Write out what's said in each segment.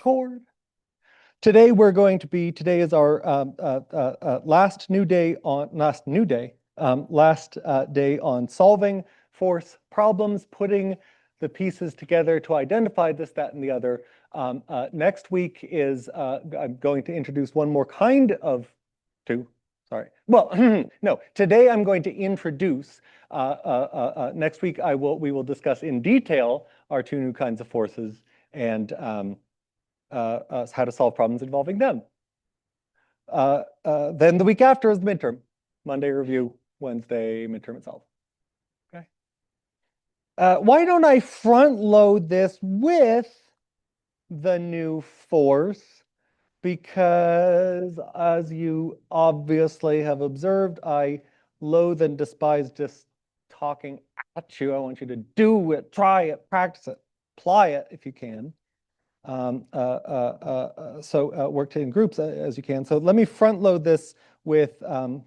record. Today is our last day on solving force problems, putting the pieces together to identify this, that, and the other. Next week is I'm going to introduce one more kind of no, today I'm going to introduce, next week we will discuss in detail our two new kinds of forces and how to solve problems involving them. Then the week after is the midterm. Monday review, Wednesday midterm itself. Okay. Why don't I front load this with the new force? Because as you obviously have observed, I loathe and despise just talking at you. I want you to do it, try it, practice it, apply it if you can. Work in groups as you can. So let me front load this with here's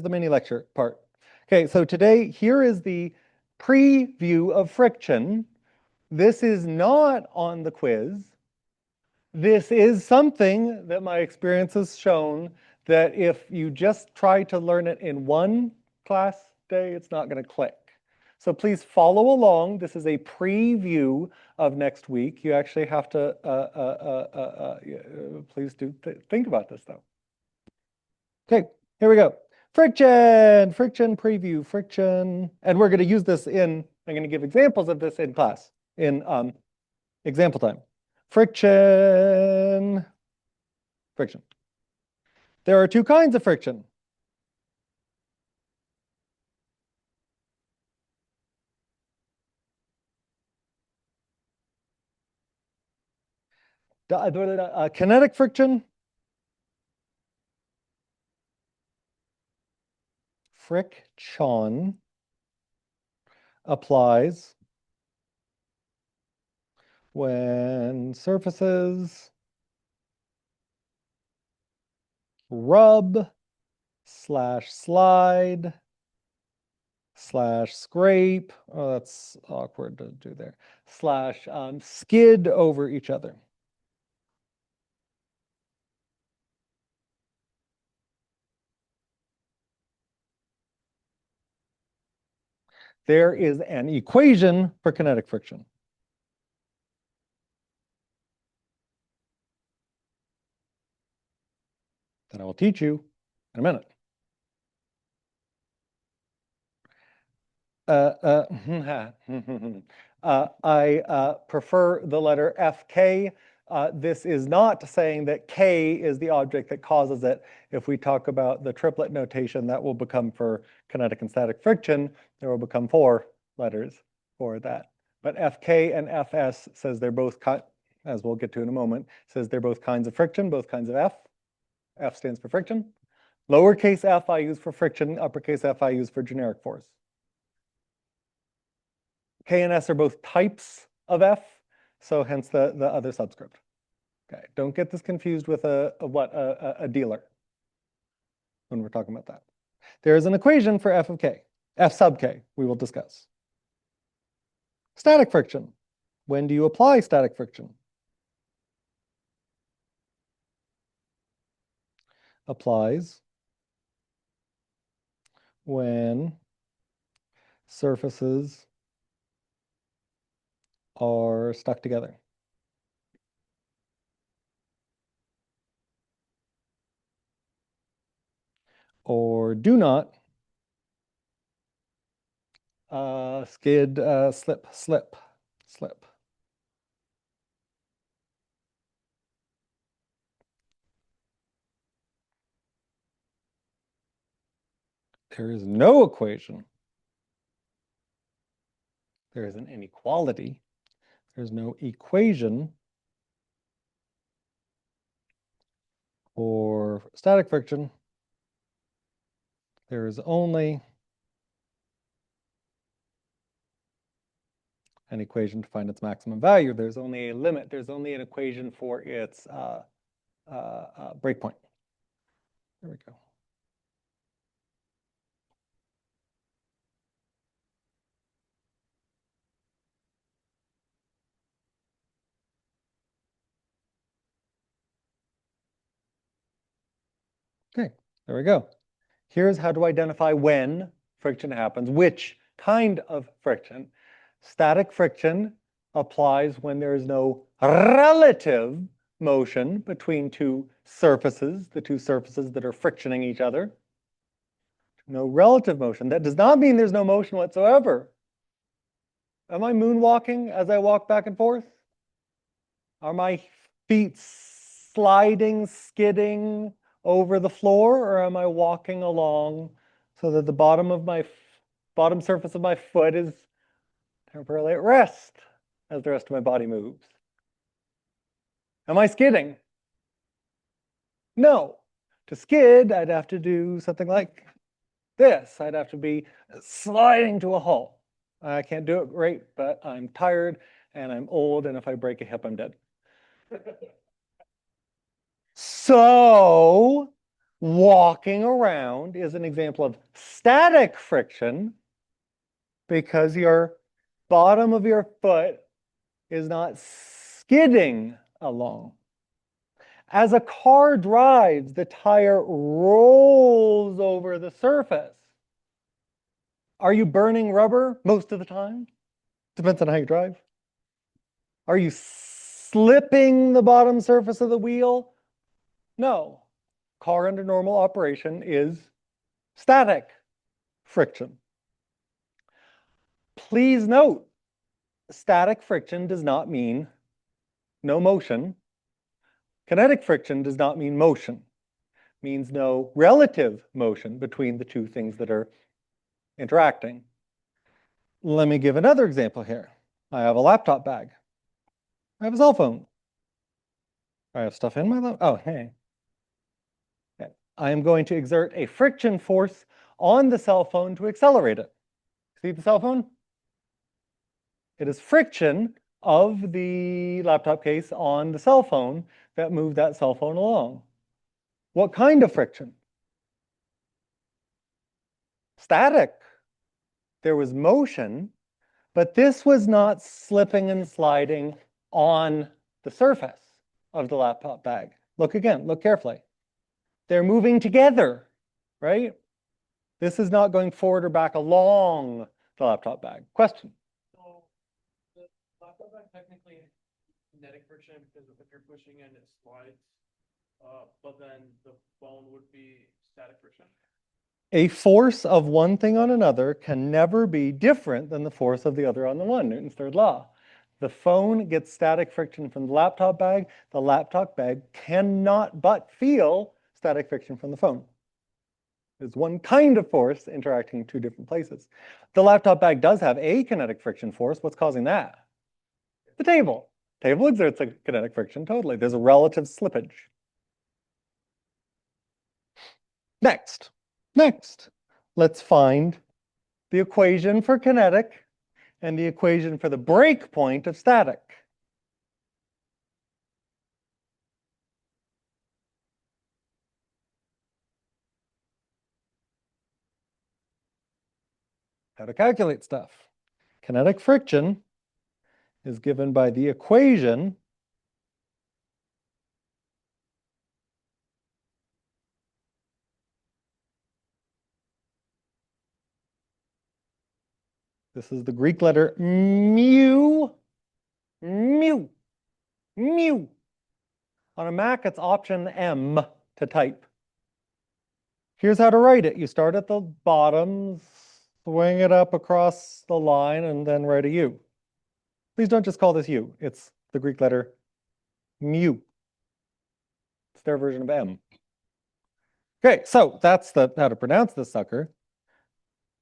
the mini lecture part. Okay, so today here is the preview of friction. This is not on the quiz. This is something that my experience has shown that if you just try to learn it in one class day, it's not going to click. So please follow along. This is a preview of next week. You actually have to, please do think about this though. Okay, here we go. Friction preview, friction. And we're going to use this I'm going to give examples of this in class, in example time. Friction. There are two kinds of friction. Kinetic friction. Friction applies when surfaces rub / slide / scrape. Oh, that's awkward to do there. / skid over each other. There is an equation for kinetic friction. That I will teach you in a minute. I prefer the letter FK. This is not saying that K is the object that causes it. If we talk about the triplet notation, that will become for kinetic and static friction, there will become 4 letters for that. But FK and FS says they're both, as we'll get to in a moment, says they're both kinds of friction, both kinds of F. F stands for friction. Lowercase f I use for friction, uppercase F I use for generic force. K and S are both types of F, so hence the other subscript. Okay, don't get this confused with a dealer when we're talking about that. There is an equation for F of K, F sub K, we will discuss. Static friction. When do you apply static friction? Applies when surfaces are stuck together. Or do not skid, slip. There is no equation. There is an inequality. There's no equation for static friction. There is only an equation to find its maximum value. There's only a limit. There's only an equation for its breakpoint. There we go. There we go. Here's how to identify when friction happens, which kind of friction. Static friction applies when there is no relative motion between two surfaces, the two surfaces that are frictioning each other. No relative motion. That does not mean there's no motion whatsoever. Am I moonwalking as I walk back and forth? Are my feet sliding, skidding over the floor, or am I walking along so that the bottom surface of my foot is temporarily at rest as the rest of my body moves? Am I skidding? No. To skid, I'd have to do something like this. I'd have to be sliding to a halt. I can't do it great, but I'm tired and I'm old, and if I break a hip, I'm dead. So walking around is an example of static friction because your bottom of your foot is not skidding along. As a car drives, the tire rolls over the surface. Are you burning rubber most of the time? Depends on how you drive. Are you slipping the bottom surface of the wheel? No. Car under normal operation is static friction. Please note, static friction does not mean no motion. Kinetic friction does not mean motion. It means no relative motion between the two things that are interacting. Let me give another example here. I have a laptop bag. I have a cell phone. I have stuff in my laptop. Oh, hey. Okay. I am going to exert a friction force on the cell phone to accelerate it. See the cell phone? It is friction of the laptop case on the cell phone that moved that cell phone along. What kind of friction? Static. There was motion, but this was not slipping and sliding on the surface of the laptop bag. Look again, look carefully. They're moving together, right? This is not going forward or back along the laptop bag. Question? So the laptop bag technically kinetic friction because if you're pushing in, it slides. But then the phone would be static friction. A force of one thing on another can never be different than the force of the other on the one, Newton's third law. The phone gets static friction from the laptop bag. The laptop bag cannot but feel static friction from the phone. There's one kind of force interacting in two different places. The laptop bag does have a kinetic friction force. What's causing that? The table. Table exerts a kinetic friction, totally. There's a relative slippage. Next, let's find the equation for kinetic and the equation for the break point of static. How to calculate stuff. Kinetic friction is given by the equation this is the Greek letter mu, mu, mu. On a Mac, it's option M to type. Here's how to write it. You start at the bottom, swing it up across the line, and then write a U. Please don't just call this U. It's the Greek letter mu. It's their version of M. Okay, so that's how to pronounce this sucker.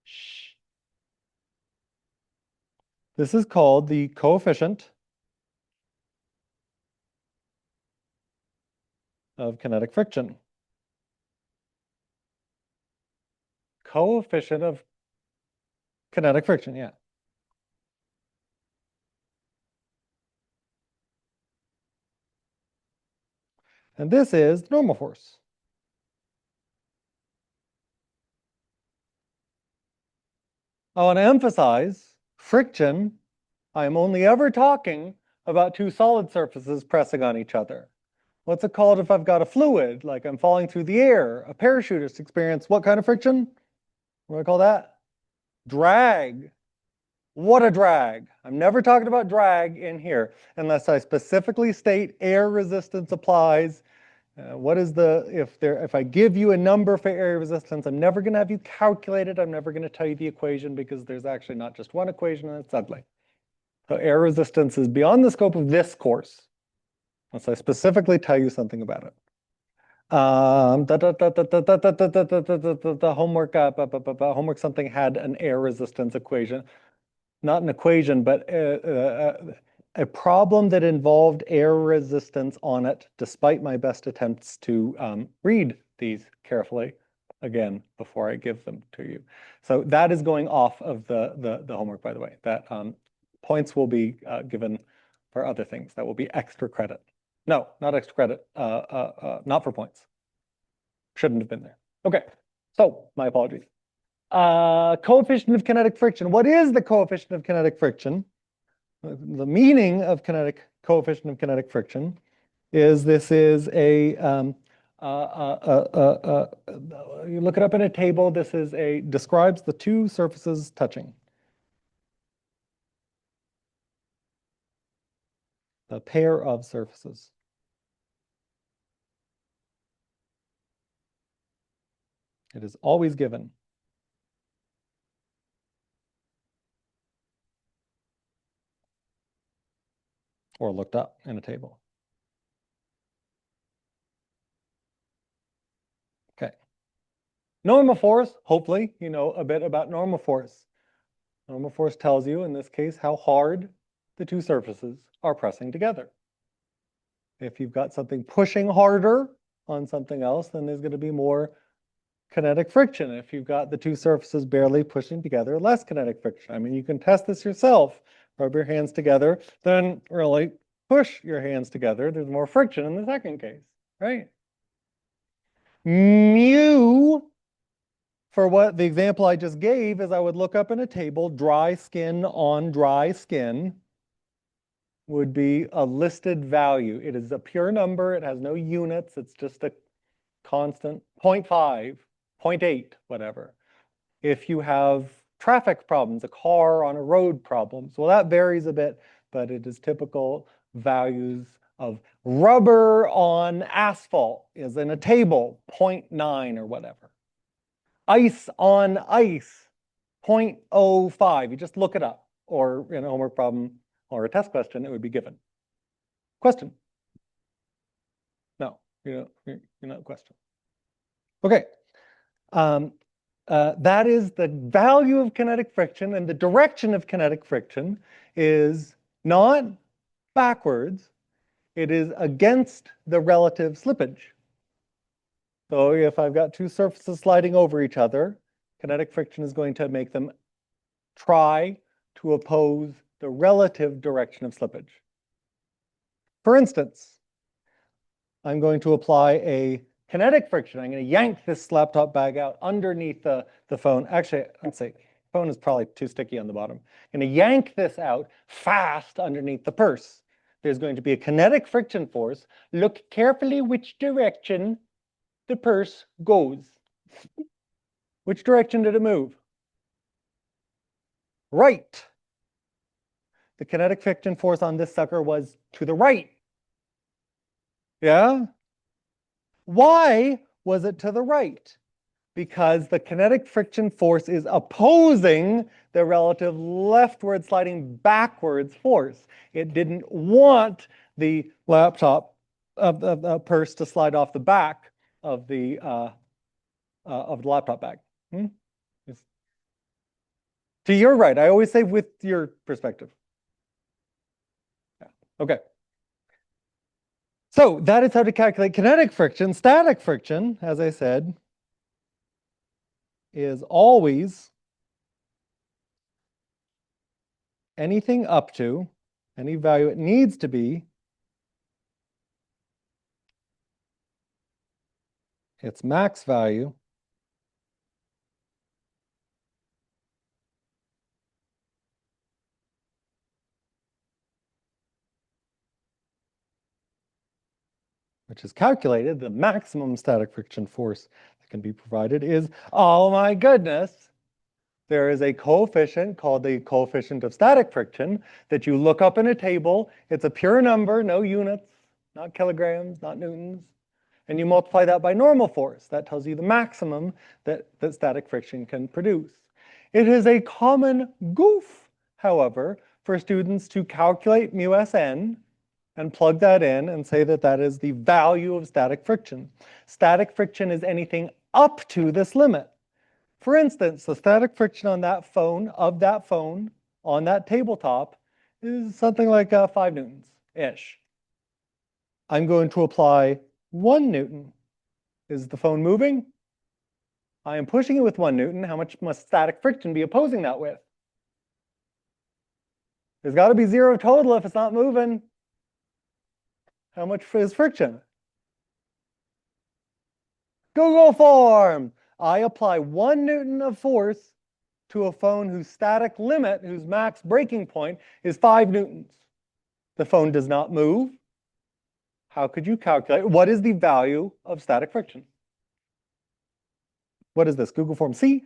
Shh. This is called the coefficient of kinetic friction. Coefficient of kinetic friction, yeah. And this is normal force. I want to emphasize friction. I am only ever talking about two solid surfaces pressing on each other. What's it called if I've got a fluid, like I'm falling through the air? A parachutist experience what kind of friction? What do I call that? Drag. What a drag. I'm never talking about drag in here unless I specifically state air resistance applies. What is if I give you a number for air resistance, I'm never going to have you calculate it. I'm never going to tell you the equation because there's actually not just one equation and it's ugly. So air resistance is beyond the scope of this course, unless I specifically tell you something about it. The homework something had an air resistance equation, not an equation, but a problem that involved air resistance on it, despite my best attempts to read these carefully again before I give them to you. So that is going off of the homework, by the way. That points will be given for other things. That will be extra credit. No, not extra credit. Not for points. Shouldn't have been there. Okay, so my apologies. Coefficient of kinetic friction. What is the coefficient of kinetic friction? The meaning of coefficient of kinetic friction is this is you look it up in a table. This is describes the two surfaces touching. The pair of surfaces. It is always given. Or looked up in a table. Okay. Normal force, hopefully, you know a bit about normal force. Normal force tells you, in this case, how hard the two surfaces are pressing together. If you've got something pushing harder on something else, then there's going to be more kinetic friction. If you've got the two surfaces barely pushing together, less kinetic friction. I mean, you can test this yourself. Rub your hands together, then really push your hands together. There's more friction in the second case, right? Mu, for what the example I just gave, is I would look up in a table, dry skin on dry skin would be a listed value. It is a pure number. It has no units. It's just a constant 0.5, 0.8, whatever. If you have traffic problems, a car on a road problems, well, that varies a bit, but it is typical values of rubber on asphalt is in a table, 0.9 or whatever. Ice on ice, 0.05. You just look it up, or in a homework problem or a test question, it would be given. Question? No, you're not question. Okay. That is the value of kinetic friction, and the direction of kinetic friction is not backwards, it is against the relative slippage. So if I've got two surfaces sliding over each other, kinetic friction is going to make them try to oppose the relative direction of slippage. For instance, I'm going to apply a kinetic friction. I'm going to yank this laptop bag out underneath the phone. Actually, let's see, phone is probably too sticky on the bottom. I'm going to yank this out fast underneath the purse. There's going to be a kinetic friction force. Look carefully which direction the purse goes. Which direction did it move? Right. The kinetic friction force on this sucker was to the right. Yeah? Why was it to the right? Because the kinetic friction force is opposing the relative leftward sliding backwards force. It didn't want the laptop of the purse to slide off the back of the laptop bag. To your right. I always say with your perspective. Yeah. Okay. So that is how to calculate kinetic friction. Static friction, as I said, is always anything up to any value it needs to be its max value which is calculated, the maximum static friction force that can be provided is, oh my goodness, there is a coefficient called the coefficient of static friction that you look up in a table. It's a pure number, no units, not kilograms, not newtons. And you multiply that by normal force. That tells you the maximum that static friction can produce. It is a common goof, however, for students to calculate μSn and plug that in and say that that is the value of static friction. Static friction is anything up to this limit. For instance, the static friction on that phone, on that tabletop, is something like 5 newtons-ish. I'm going to apply 1 newton. Is the phone moving? I am pushing it with 1 newton. How much must static friction be opposing that with? There's got to be 0 total if it's not moving. How much is friction? Google form! I apply 1 newton of force to a phone whose static limit, whose max breaking point, is 5 newtons. The phone does not move. How could you calculate? What is the value of static friction? What is this? Google form C?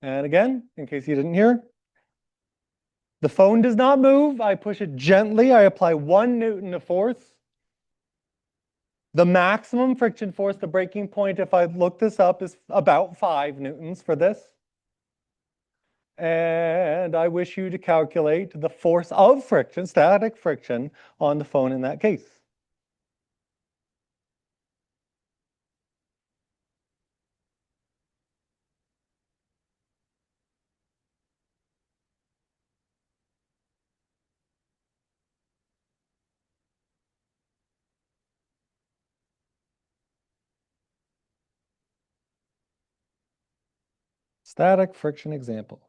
And again, in case you didn't hear, the phone does not move. I push it gently. I apply 1 newton of force. The maximum friction force, the breaking point, if I look this up, is about 5 newtons for this. And I wish you to calculate the force of friction, static friction, on the phone in that case. Static friction example.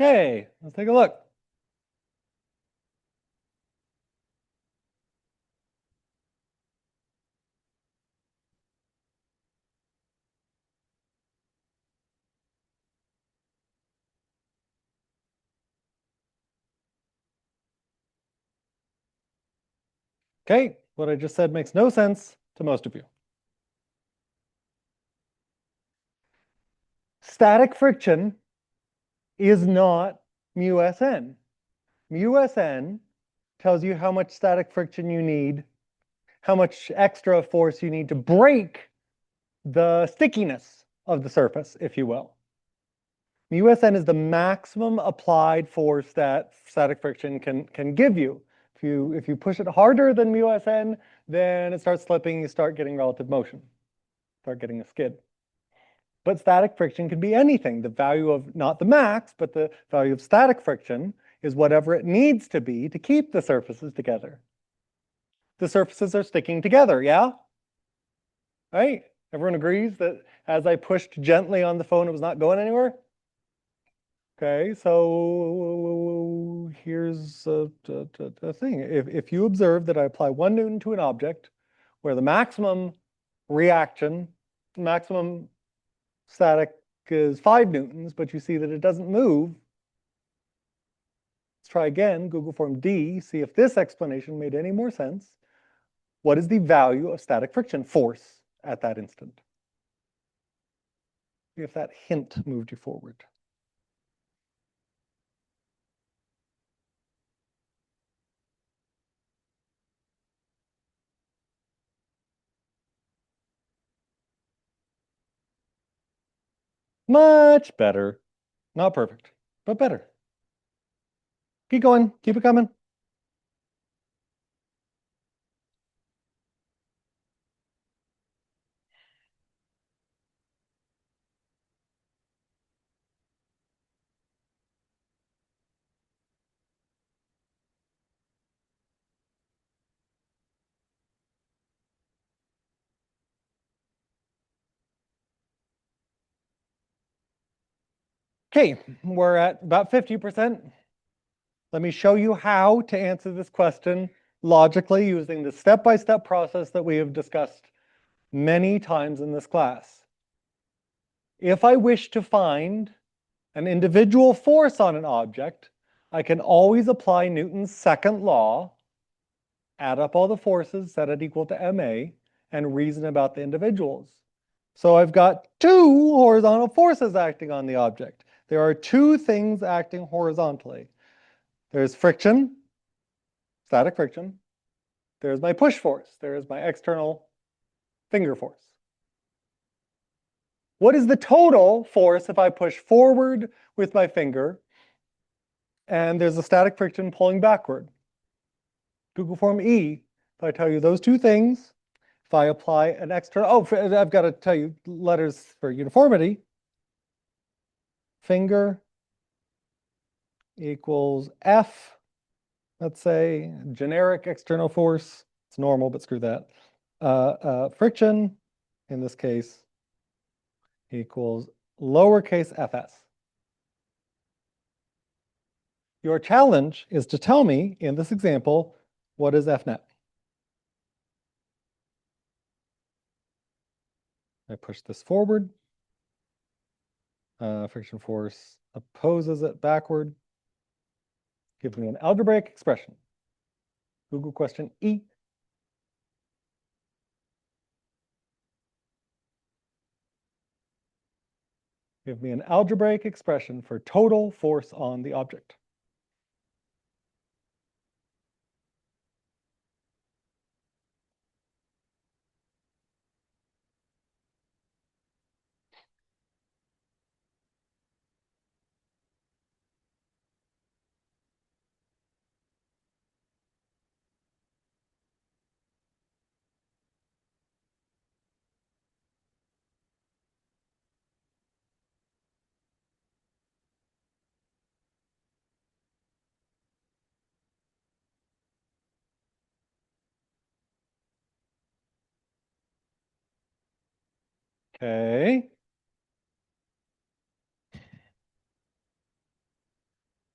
Okay, let's take a look. Okay, what I just said makes no sense to most of you. Static friction is not μSn. μSn tells you how much static friction you need, how much extra force you need to break the stickiness of the surface, if you will. μSn is the maximum applied force that static friction can give you. If you push it harder than μSn, then it starts slipping, you start getting relative motion, start getting a skid. But static friction can be anything. The value of, not the max, but the value of static friction is whatever it needs to be to keep the surfaces together. The surfaces are sticking together, yeah? Right? Everyone agrees that as I pushed gently on the phone, it was not going anywhere? Okay, so here's a thing. If you observe that I apply 1 newton to an object where the maximum reaction, maximum static is 5 newtons, but you see that it doesn't move, let's try again, Google form D, see if this explanation made any more sense. What is the value of static friction force at that instant? See if that hint moved you forward. Much better. Not perfect, but better. Keep going, keep it coming. Okay, we're at about 50%. Let me show you how to answer this question logically using the step-by-step process that we have discussed many times in this class. If I wish to find an individual force on an object, I can always apply Newton's second law, add up all the forces, set it equal to ma, and reason about the individuals. So I've got two horizontal forces acting on the object. There are two things acting horizontally. There's friction, static friction. There's my push force. There's my external finger force. What is the total force if I push forward with my finger and there's a static friction pulling backward? Google form E. If I tell you those two things, if I apply an external, I've got to tell you letters for uniformity. Finger equals F, let's say, generic external force. It's normal, but screw that. Friction, in this case, equals lowercase fs. Your challenge is to tell me, in this example, what is F net? I push this forward. Friction force opposes it backward. Give me an algebraic expression. Google question E. Give me an algebraic expression for total force on the object. Okay.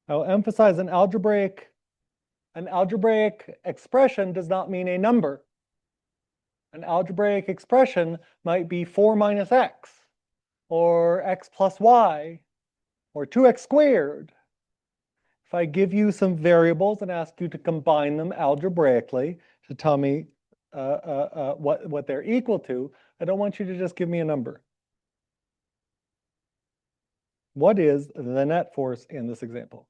I'll emphasize an algebraic expression does not mean a number. An algebraic expression might be 4 minus x, or x plus y, or 2x squared. If I give you some variables and ask you to combine them algebraically to tell me what they're equal to, I don't want you to just give me a number. What is the net force in this example?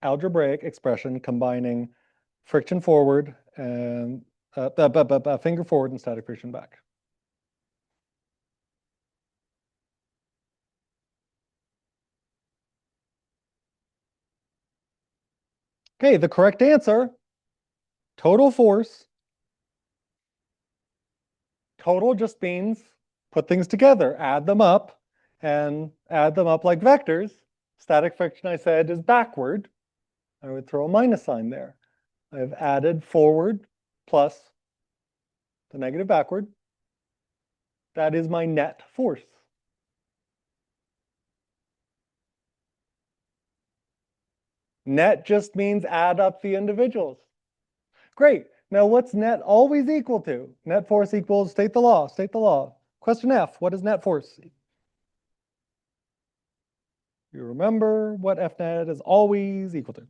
Algebraic expression combining friction forward and finger forward and static friction back. Okay, the correct answer, total force. Total just means put things together, add them up, and add them up like vectors. Static friction, I said, is backward. I would throw a minus sign there. I've added forward plus the negative backward. That is my net force. Net just means add up the individuals. Great. Now what's net always equal to? Net force equals, state the law, state the law. Question F, what is net force? You remember what F net is always equal to.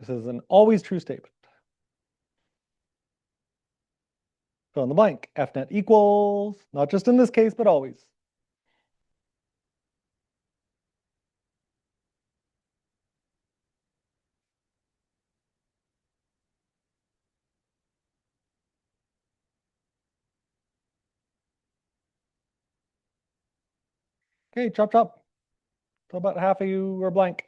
This is an always true statement. Fill in the blank. F net equals, not just in this case, but always. Okay, chop chop. So about half of you are blank.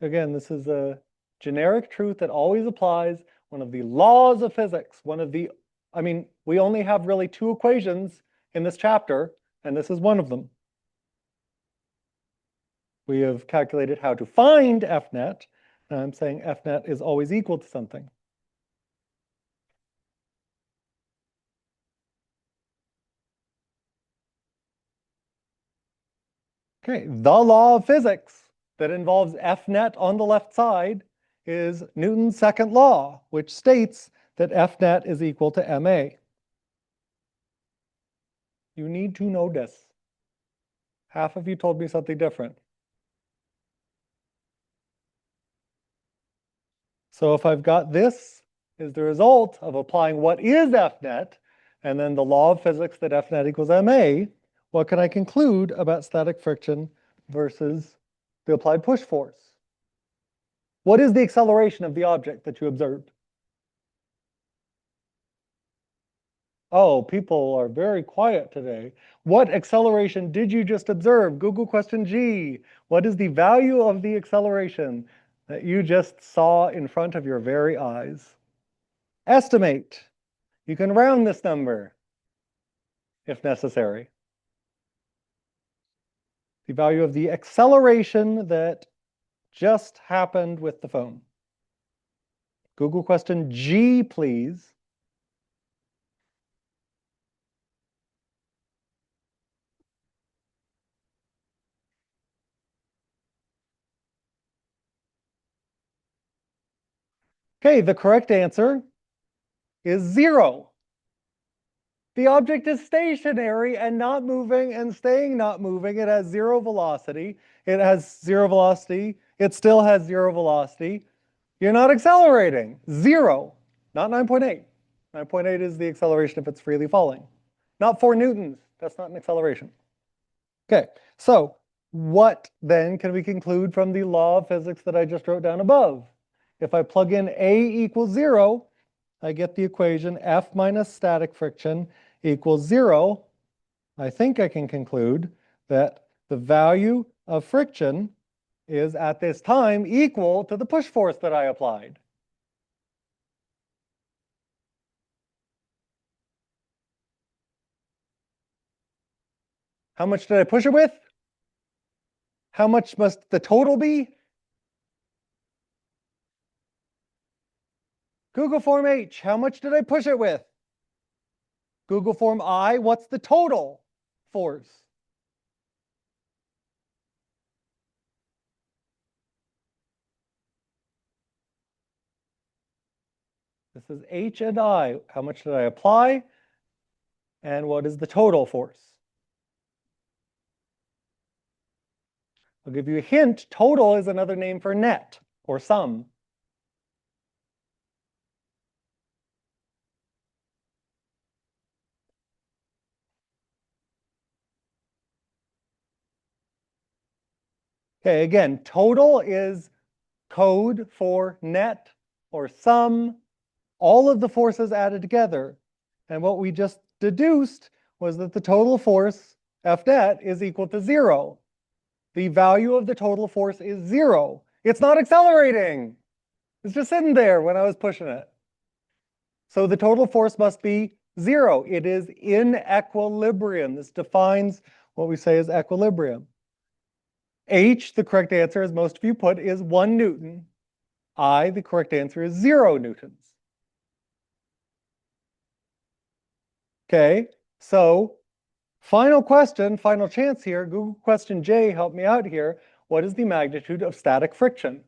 Again, this is a generic truth that always applies. One of the laws of physics, we only have really two equations in this chapter, and this is one of them. We have calculated how to find Fnet, and I'm saying Fnet is always equal to something. Okay, the law of physics that involves Fnet on the left side is Newton's second law, which states that Fnet is equal to ma. You need to know this. Half of you told me something different. So if I've got this is the result of applying what is Fnet, and then the law of physics that Fnet equals ma, what can I conclude about static friction versus the applied push force? What is the acceleration of the object that you observed? Oh, people are very quiet today. What acceleration did you just observe? Google question G. What is the value of the acceleration that you just saw in front of your very eyes? Estimate. You can round this number if necessary. The value of the acceleration that just happened with the phone. Google question G, please. Okay, the correct answer is 0. The object is stationary and not moving and staying not moving. It has 0 velocity. It has 0 velocity. It still has 0 velocity. You're not accelerating. 0, not 9.8. 9.8 is the acceleration if it's freely falling. Not 4 newtons. That's not an acceleration. Okay, so what then can we conclude from the law of physics that I just wrote down above? If I plug in A equals 0, I get the equation F minus static friction equals 0. I think I can conclude that the value of friction is at this time equal to the push force that I applied. How much did I push it with? How much must the total be? Google form H, how much did I push it with? Google form I, what's the total force? This is H and I. How much did I apply? And what is the total force? I'll give you a hint. Total is another name for net or sum. Okay, again, total is code for net or sum, all of the forces added together. And what we just deduced was that the total force, F net, is equal to 0. The value of the total force is 0. It's not accelerating. It's just sitting there when I was pushing it. So the total force must be 0. It is in equilibrium. This defines what we say is equilibrium. H, the correct answer, as most of you put, is 1 Newton. I, the correct answer, is 0 newtons. Okay, so final question, final chance here. Google question J, help me out here. What is the magnitude of static friction?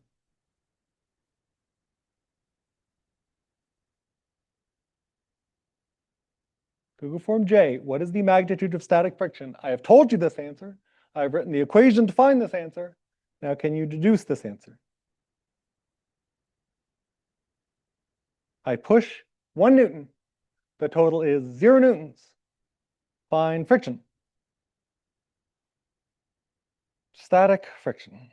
Google form J, what is the magnitude of static friction? I have told you this answer. I've written the equation to find this answer. Now, can you deduce this answer? I push 1 Newton. The total is 0 newtons. Find friction. Static friction.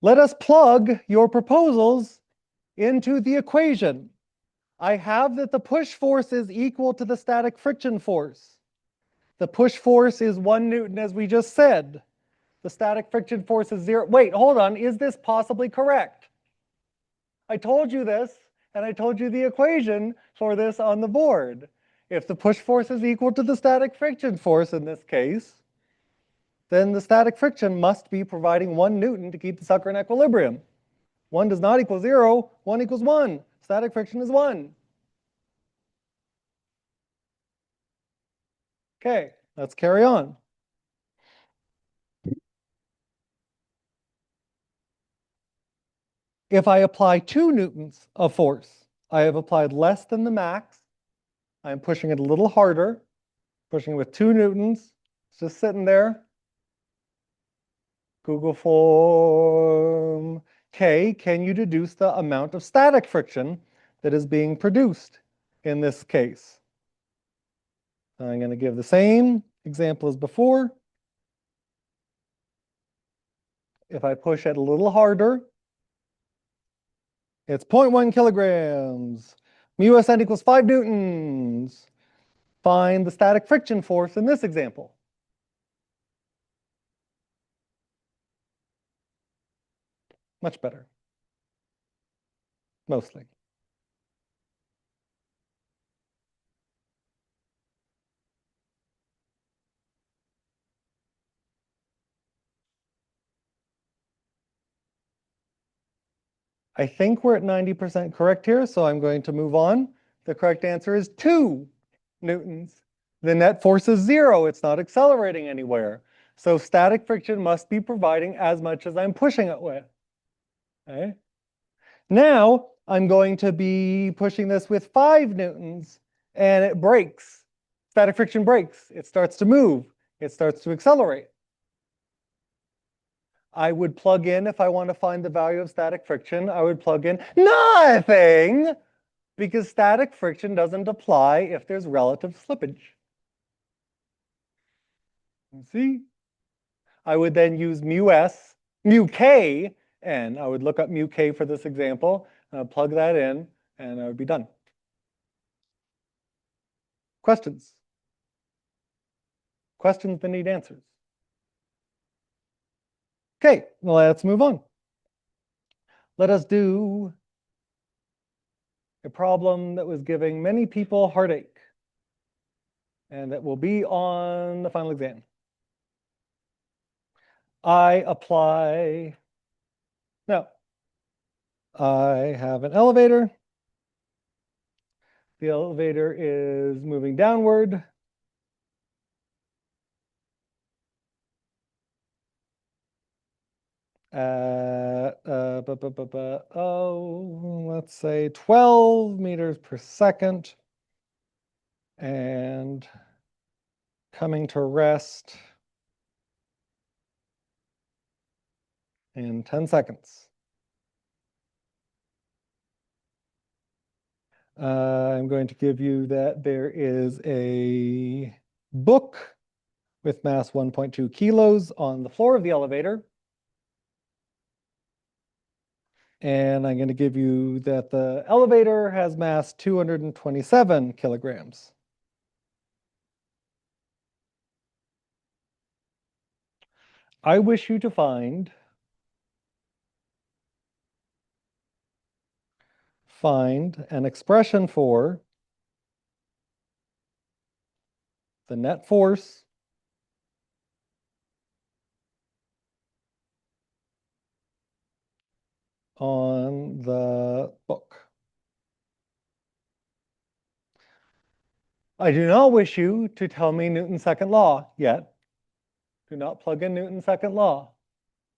Let us plug your proposals into the equation. I have that the push force is equal to the static friction force. The push force is 1 Newton, as we just said. The static friction force is 0. Wait, hold on. Is this possibly correct? I told you this, and I told you the equation for this on the board. If the push force is equal to the static friction force in this case, then the static friction must be providing 1 Newton to keep the sucker in equilibrium. 1 does not equal 0, 1 equals 1. Static friction is 1. Okay, let's carry on. If I apply 2 newtons of force, I have applied less than the max. I'm pushing it a little harder, pushing it with 2 newtons. It's just sitting there. Google form. K, can you deduce the amount of static friction that is being produced in this case? I'm going to give the same example as before. If I push it a little harder, it's 0.1 kilograms. Mu SN equals 5 newtons. Find the static friction force in this example. Much better. Mostly. I think we're at 90% correct here, so I'm going to move on. The correct answer is 2 newtons. The net force is 0. It's not accelerating anywhere. So static friction must be providing as much as I'm pushing it with. Okay. Now I'm going to be pushing this with 5 newtons, and it breaks. Static friction breaks. It starts to move. It starts to accelerate. I would plug in, if I want to find the value of static friction, I would plug in nothing, because static friction doesn't apply if there's relative slippage. You see? I would then use mu k, and I would look up mu k for this example, plug that in, and I would be done. Questions? Questions that need answers? Okay, well, let's move on. Let us do a problem that was giving many people heartache, and that will be on the final exam. I have an elevator. The elevator is moving downward. Let's say 12 meters per second, and coming to rest in 10 seconds. I'm going to give you that there is a book with mass 1.2 kilos on the floor of the elevator. And I'm going to give you that the elevator has mass 227 kilograms. I wish you to find an expression for the net force on the book. I do not wish you to tell me Newton's second law yet. Do not plug in Newton's second law.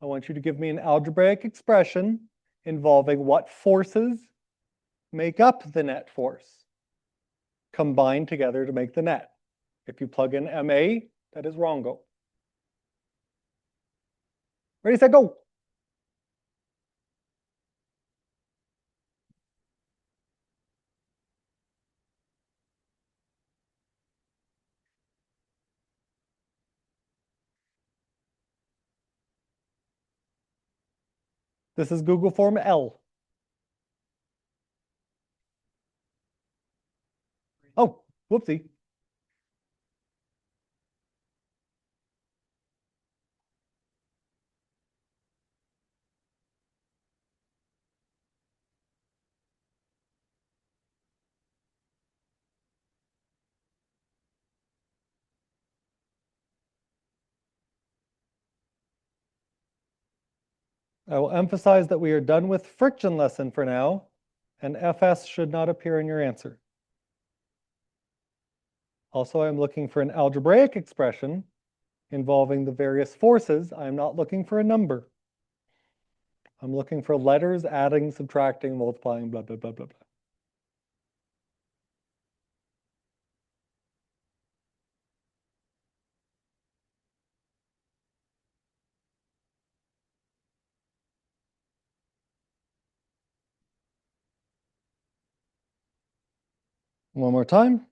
I want you to give me an algebraic expression involving what forces make up the net force, combined together to make the net. If you plug in MA, that is wrongo. Ready, set, go. This is Google Form L. Oh, whoopsie. I will emphasize that we are done with friction lesson for now, and FS should not appear in your answer. Also, I'm looking for an algebraic expression involving the various forces. I'm not looking for a number. I'm looking for letters, adding, subtracting, multiplying, blah, blah, blah, blah, blah. One more time.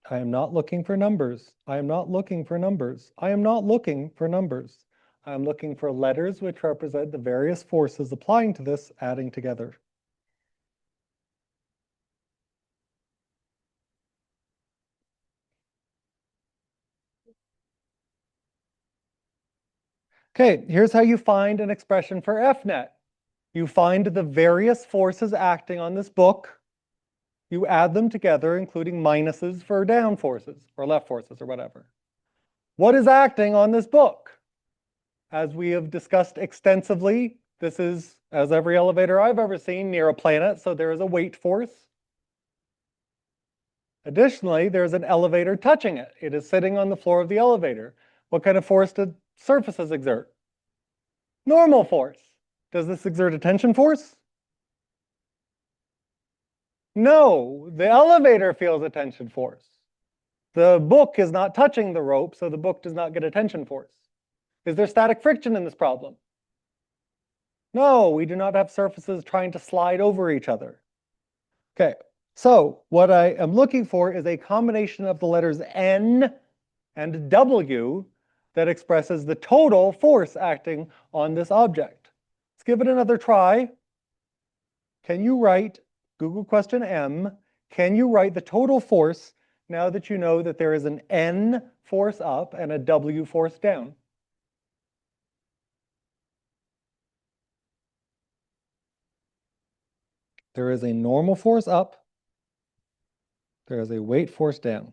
I am not looking for numbers. I am not looking for numbers. I am not looking for numbers. I am looking for letters which represent the various forces applying to this, adding together. Okay, here's how you find an expression for FNet. You find the various forces acting on this book. You add them together, including minuses for down forces or left forces or whatever. What is acting on this book? As we have discussed extensively, this is, as every elevator I've ever seen, near a planet, so there is a weight force. Additionally, there's an elevator touching it. It is sitting on the floor of the elevator. What kind of force do surfaces exert? Normal force. Does this exert a tension force? No, the elevator feels a tension force. The book is not touching the rope, so the book does not get a tension force. Is there static friction in this problem? No, we do not have surfaces trying to slide over each other. Okay, so what I am looking for is a combination of the letters N and W that expresses the total force acting on this object. Let's give it another try. Can you write Google question M? Can you write the total force now that you know that there is an N force up and a W force down? There is a normal force up. There is a weight force down.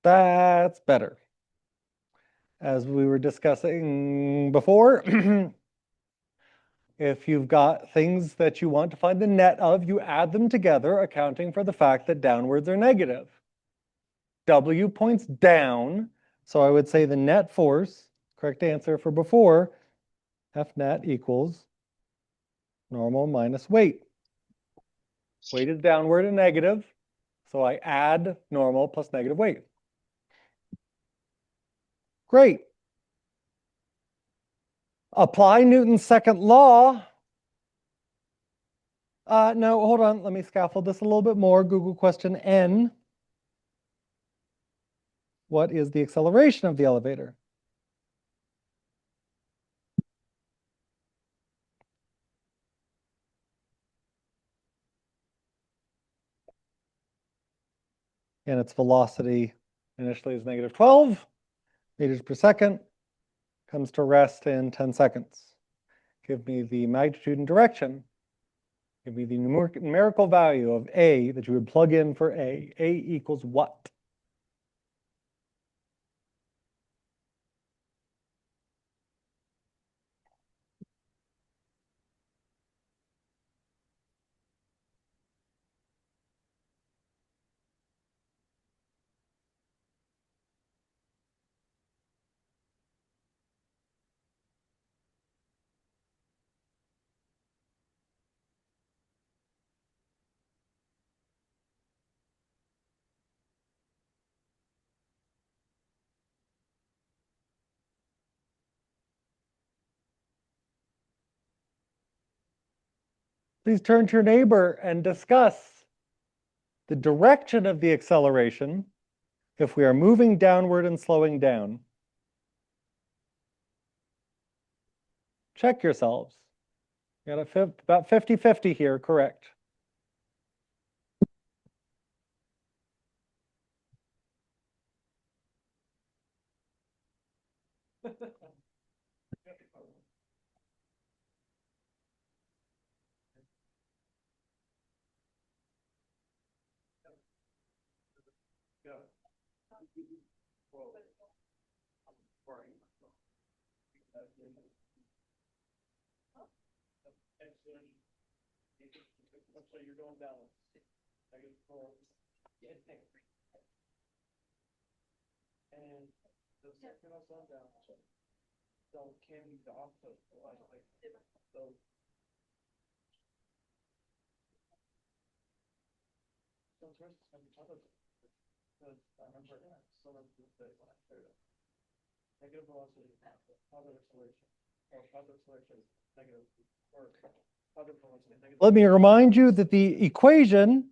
That's better. As we were discussing before, if you've got things that you want to find the net of, you add them together, accounting for the fact that downwards are negative. W points down, so I would say the net force, correct answer for before, F net equals normal minus weight. Weight is downward and negative, so I add normal plus negative weight. Great. Apply Newton's second law. No, hold on. Let me scaffold this a little bit more. Google question N. What is the acceleration of the elevator? And its velocity initially is negative 12 meters per second, comes to rest in 10 seconds. Give me the magnitude and direction. Give me the numerical value of A that you would plug in for A. A equals what? Please turn to your neighbor and discuss the direction of the acceleration if we are moving downward and slowing down. Check yourselves. You got about 50-50 here, correct? So you're going down. And the second I saw down, so can be the opposite. So sometimes it's gonna be other. Because I remember some of the negative velocity, positive acceleration, or positive acceleration, negative, or positive velocity, negative. Let me remind you that the equation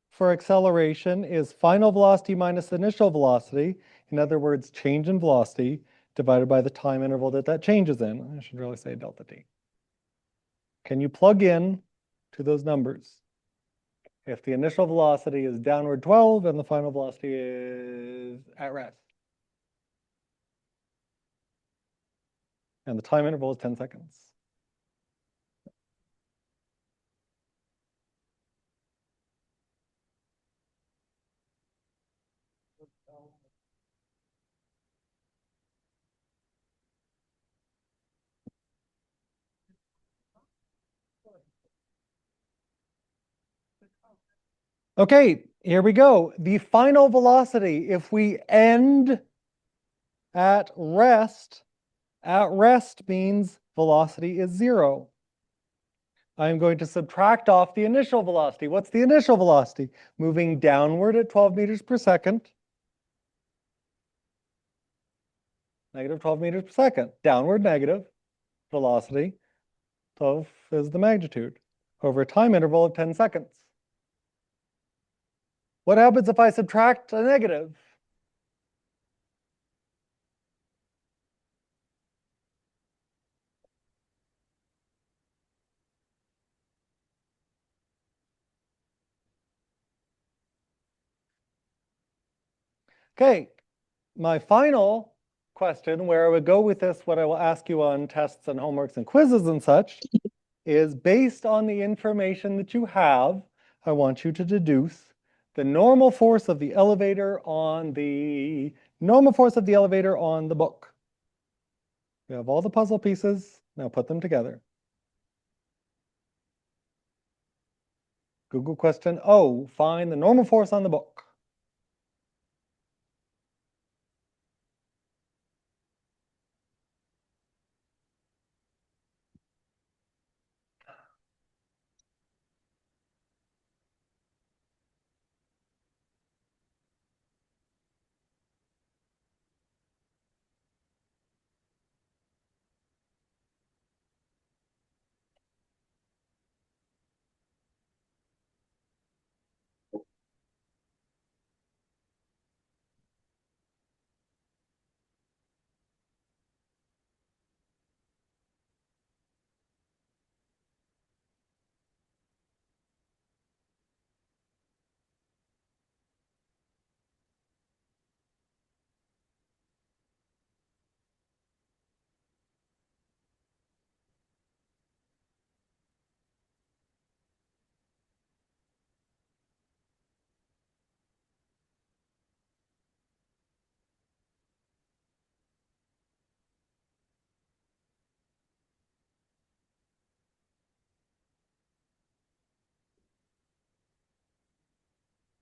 for acceleration is final velocity minus initial velocity. In other words, change in velocity divided by the time interval that that changes in. I should really say delta t. Can you plug in to those numbers? If the initial velocity is downward 12 and the final velocity is at rest. And the time interval is 10 seconds. Okay, here we go. The final velocity, if we end at rest means velocity is 0. I'm going to subtract off the initial velocity. What's the initial velocity? Moving downward at 12 meters per second. Negative 12 meters per second. Downward negative velocity. 12 is the magnitude over a time interval of 10 seconds. What happens if I subtract a negative? Okay, my final question, where I would go with this, what I will ask you on tests and homeworks and quizzes and such, is based on the information that you have, I want you to deduce the normal force of the elevator on the book. We have all the puzzle pieces, now put them together. Google question O, find the normal force on the book.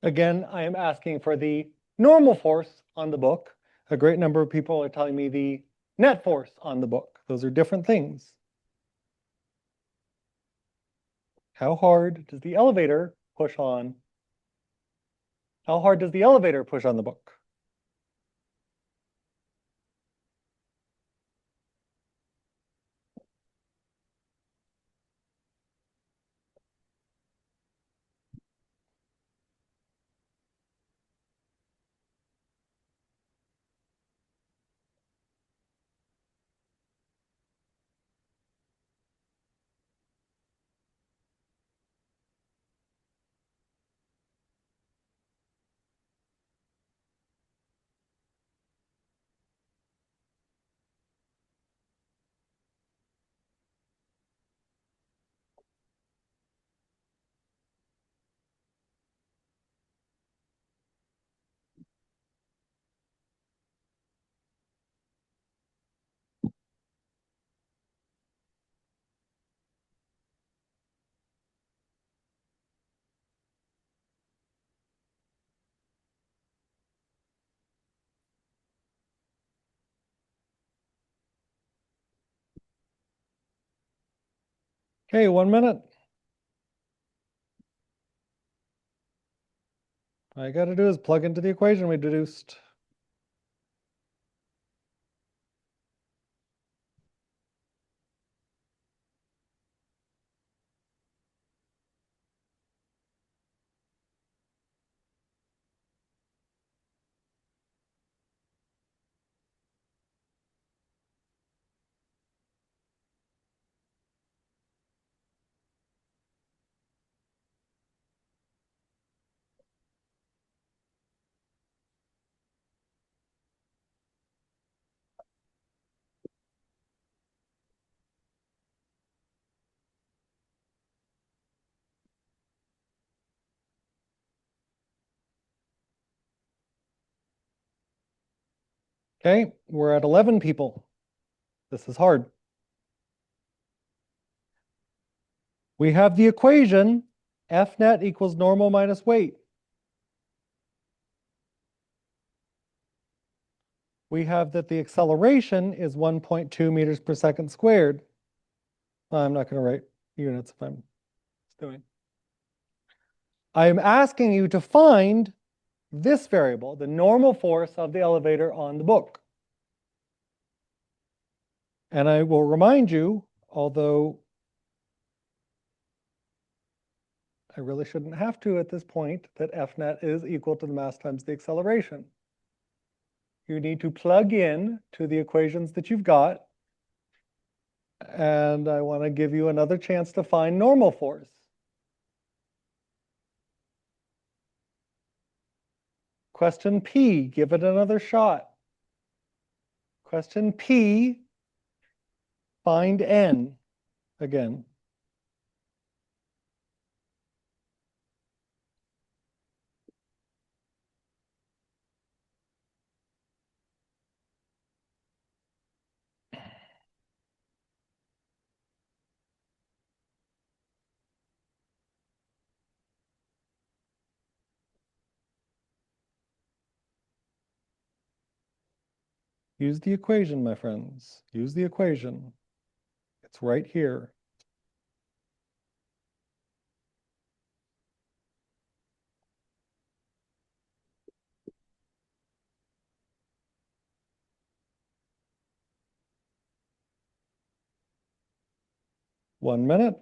Again, I am asking for the normal force on the book. A great number of people are telling me the net force on the book. Those are different things. How hard does the elevator push on? How hard does the elevator push on the book? Okay, 1 minute. All you gotta do is plug into the equation we deduced. Okay, we're at 11 people. This is hard. We have the equation F net equals normal minus weight. We have that the acceleration is 1.2 meters per second squared. I'm not going to write units if I'm doing. I am asking you to find this variable, the normal force of the elevator on the book. And I will remind you, although I really shouldn't have to at this point, that F net is equal to the mass times the acceleration. You need to plug in to the equations that you've got. And I want to give you another chance to find normal force. Question P, give it another shot. Question P, find N again. Use the equation, my friends. Use the equation. It's right here. One minute.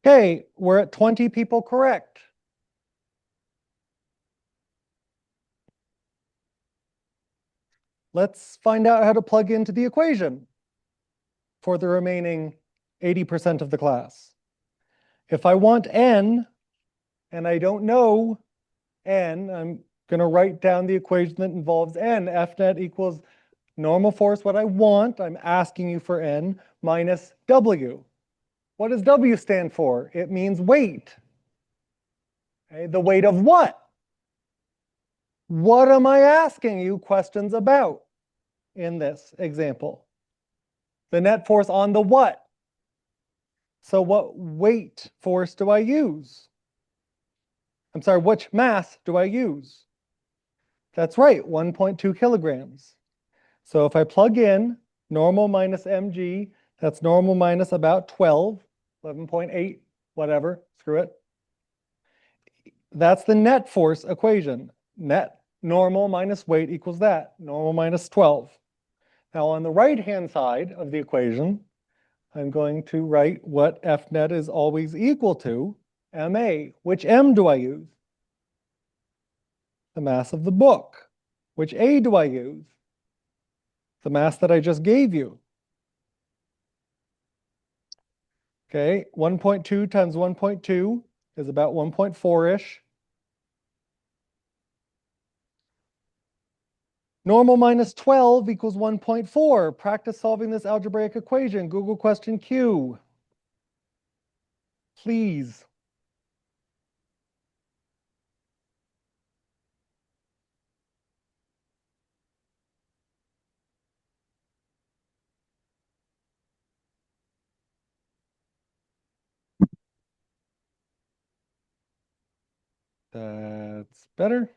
Okay, we're at 20 people correct. Let's find out how to plug into the equation for the remaining 80% of the class. If I want N, and I don't know N, I'm going to write down the equation that involves N. F net equals normal force, what I want, I'm asking you for N, minus W. What does W stand for? It means weight. Okay, the weight of what? What am I asking you questions about in this example? The net force on the what? So what weight force do I use? I'm sorry, which mass do I use? That's right, 1.2 kilograms. So if I plug in normal minus mg, that's normal minus about 12, 11.8, whatever, screw it. That's the net force equation. Net normal minus weight equals that, normal minus 12. Now on the right-hand side of the equation, I'm going to write what F net is always equal to, MA. Which M do I use? The mass of the book. Which A do I use? The mass that I just gave you. Okay, 1.2 times 1.2 is about 1.4-ish. Normal minus 12 equals 1.4. Practice solving this algebraic equation. Google question Q. Please. That's better.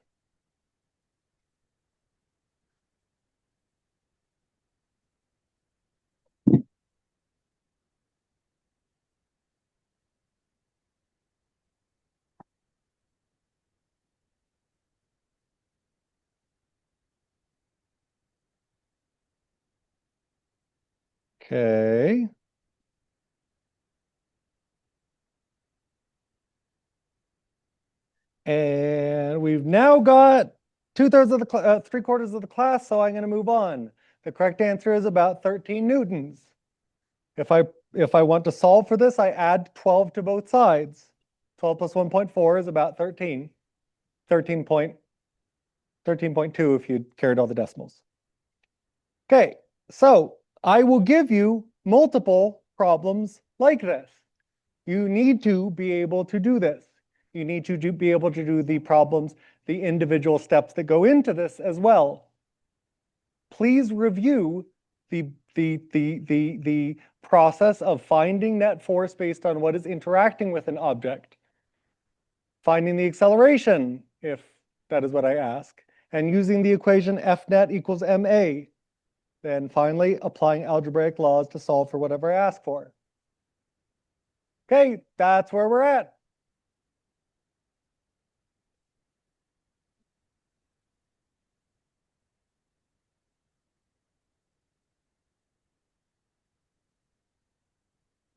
Okay. And we've now got 2/3 of the 3/4 of the class, so I'm going to move on. The correct answer is about 13 newtons. If I want to solve for this, I add 12 to both sides. 12 plus 1.4 is about 13. 13.2 if you carried all the decimals. Okay, so I will give you multiple problems like this. You need to be able to do this. You need to be able to do the problems, the individual steps that go into this as well. Please review the process of finding net force based on what is interacting with an object, finding the acceleration, if that is what I ask, and using the equation F net equals ma. Then finally, applying algebraic laws to solve for whatever I ask for. Okay, that's where we're at.